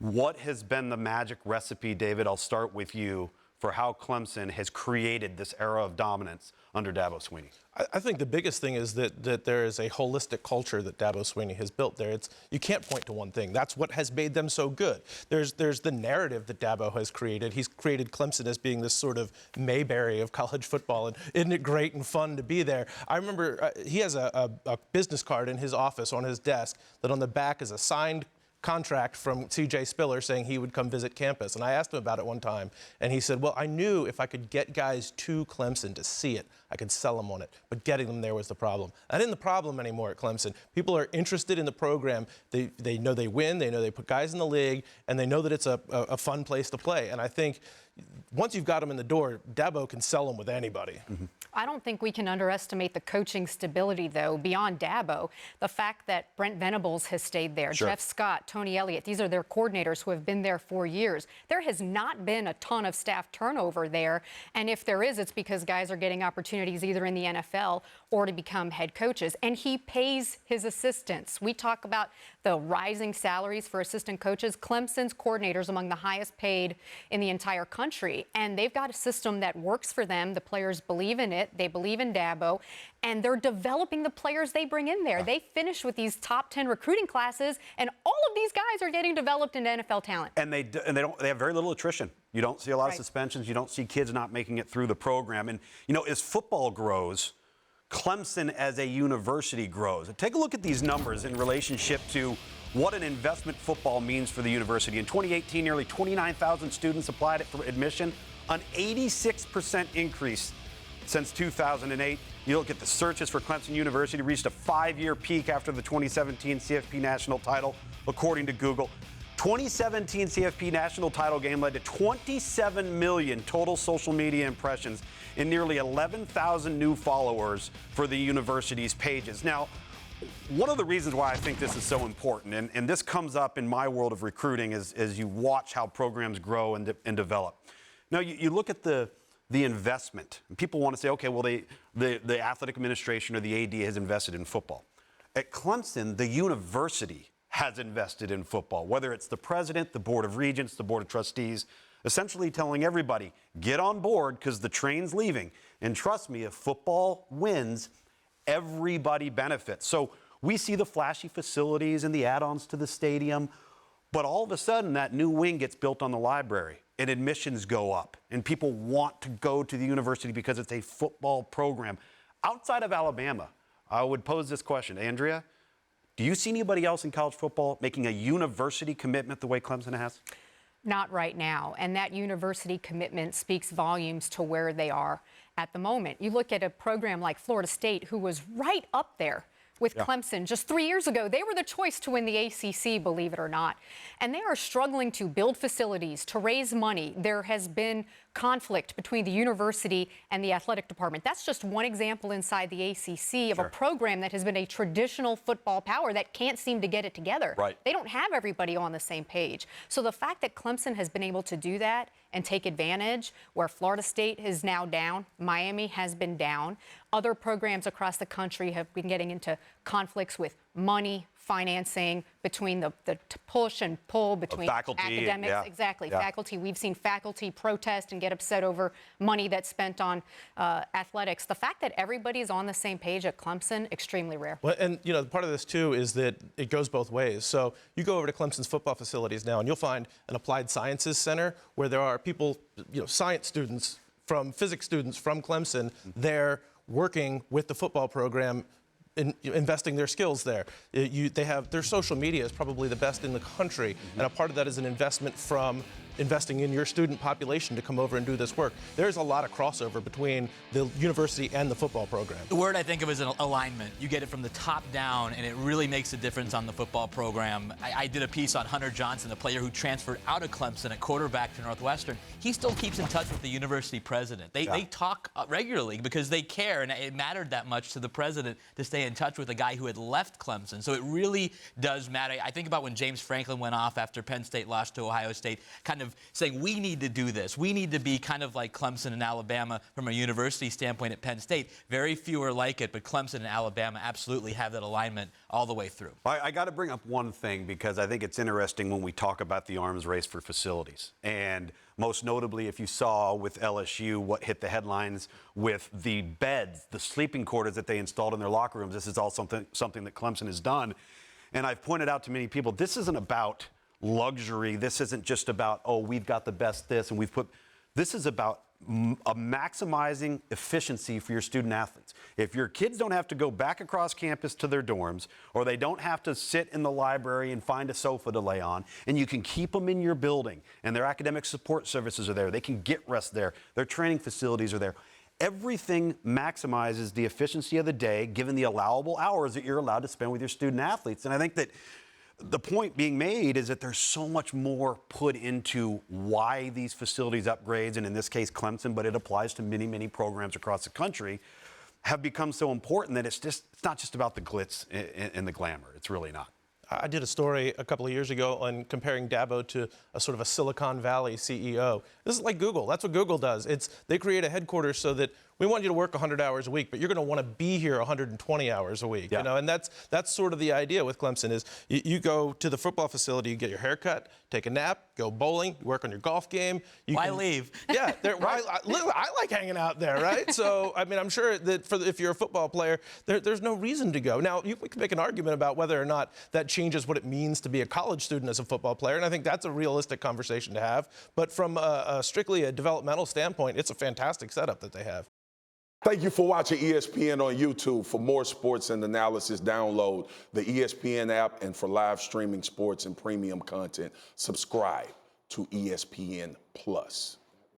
What has been the magic recipe, David? I'll start with you, for how Clemson has created this era of dominance under Dabo Swinney. I think the biggest thing is that there is a holistic culture that Dabo Swinney has built there. You can't point to one thing. That's what has made them so good. There's the narrative that Dabo has created. He's created Clemson as being this sort of Mayberry of college football, and isn't it great and fun to be there? I remember he has a business card in his office on his desk that on the back is a signed contract from C.J. Spiller saying he would come visit campus. And I asked him about it one time, and he said, well, I knew if I could get guys to Clemson to see it, I could sell them on it. But getting them there was the problem. That isn't the problem anymore at Clemson. People are interested in the program. They know they win. They know they put guys in the league, and they know that it's a fun place to play. And I think once you've got them in the door, Dabo can sell them with anybody. Mm-hmm. I don't think we can underestimate the coaching stability, though, beyond Dabo. The fact that Brent Venables has stayed there, sure. Jeff Scott, Tony Elliott, these are their coordinators who have been there for years. There has not been a ton of staff turnover there, and if there is, it's because guys are getting opportunities either in the NFL or to become head coaches, and he pays his assistants. We talk about the rising salaries for assistant coaches. Clemson's coordinators among the highest paid in the entire country, and they've got a system that works for them. The players believe in it. They believe in Dabo, and they're developing the players they bring in there. They finish with these top 10 recruiting classes, and all of these guys are getting developed into NFL talent. And they have very little attrition. You don't see a lot of suspensions. You don't see kids not making it through the program. And, you know, as football grows, Clemson as a university grows. Take a look at these numbers in relationship to what an investment football means for the university. In 2018, nearly 29,000 students applied for admission, an 86% increase since 2008. You look at the searches for Clemson University, reached a 5-year peak after the 2017 CFP national title, according to Google. 2017 CFP national title game led to 27 million total social media impressions and nearly 11,000 new followers for the university's pages. Now, one of the reasons why I think this is so important, and this comes up in my world of recruiting as you watch how programs grow and develop. Now, you look at the investment, and people want to say, okay, well, the athletic administration or the AD has invested in football. At Clemson, the university has invested in football, whether it's the president, the board of regents, the board of trustees, essentially telling everybody, get on board because the train's leaving. And trust me, if football wins, everybody benefits. So we see the flashy facilities and the add-ons to the stadium, but all of a sudden that new wing gets built on the library and admissions go up and people want to go to the university because it's a football program. Outside of Alabama, I would pose this question. Andrea, do you see anybody else in college football making a university commitment the way Clemson has? Not right now. And that university commitment speaks volumes to where they are at the moment. You look at a program like Florida State, who was right up there with Clemson just 3 years ago. They were the choice to win the ACC, believe it or not. And they are struggling to build facilities, to raise money. There has been conflict between the university and the athletic department. That's just one example inside the ACC of a program that has been a traditional football power that can't seem to get it together. Right. They don't have everybody on the same page. So the fact that Clemson has been able to do that and take advantage, where Florida State is now down, Miami has been down, other programs across the country have been getting into conflicts with money, financing, between the push and pull between faculty, academics. Exactly. Faculty. We've seen faculty protest and get upset over money that's spent on athletics. The fact that everybody is on the same page at Clemson, extremely rare. Well, and, you know, part of this, too, is that it goes both ways. So you go over to Clemson's football facilities now, and you'll find an applied sciences center where there are people, you know, science students from physics students from Clemson there working with the football program, investing their skills there. They have their social media is probably the best in the country, and a part of that is an investment from investing in your student population to come over and do this work. There's a lot of crossover between the university and the football program. The word I think of is an alignment. You get it from the top down, and it really makes a difference on the football program. I did a piece on Hunter Johnson, the player who transferred out of Clemson at quarterback to Northwestern. He still keeps in touch with the university president. They talk regularly because they care, and it mattered that much to the president to stay in touch with a guy who had left Clemson. So it really does matter. I think about when James Franklin went off after Penn State lost to Ohio State, kind of of saying we need to do this. We need to be kind of like Clemson and Alabama from a university standpoint at Penn State. Very few are like it, but Clemson and Alabama absolutely have that alignment all the way through. I got to bring up one thing because I think it's interesting when we talk about the arms race for facilities. And most notably, if you saw with LSU what hit the headlines with the beds, the sleeping quarters that they installed in their locker rooms, this is all something that Clemson has done. And I've pointed out to many people, this isn't about luxury. This isn't just about, oh, we've got the best this, and we've put, this is about maximizing efficiency for your student athletes. If your kids don't have to go back across campus to their dorms, or they don't have to sit in the library and find a sofa to lay on, and you can keep them in your building, and their academic support services are there, they can get rest there, their training facilities are there. Everything maximizes the efficiency of the day, given the allowable hours that you're allowed to spend with your student athletes. And I think that the point being made is that there's so much more put into why these facilities upgrades, and in this case Clemson, but it applies to many, many programs across the country, have become so important that it's not just about the glitz and the glamour. It's really not. I did a story a couple of years ago on comparing Dabo to a sort of a Silicon Valley CEO. This is like Google. That's what Google does. They create a headquarters so that we want you to work 100 hours a week, but you're going to want to be here 120 hours a week. Yeah. You know, and that's sort of the idea with Clemson is you go to the football facility, you get your hair cut, take a nap, go bowling, work on your golf game. Why leave? Yeah, I like hanging out there, right? So, I mean, I'm sure that if you're a football player, there's no reason to go. Now, we can make an argument about whether or not that changes what it means to be a college student as a football player, and I think that's a realistic conversation to have. But from strictly a developmental standpoint, it's a fantastic setup that they have. Thank you for watching ESPN on YouTube. For more sports and analysis, download the ESPN app, and for live streaming sports and premium content, subscribe to ESPN Plus.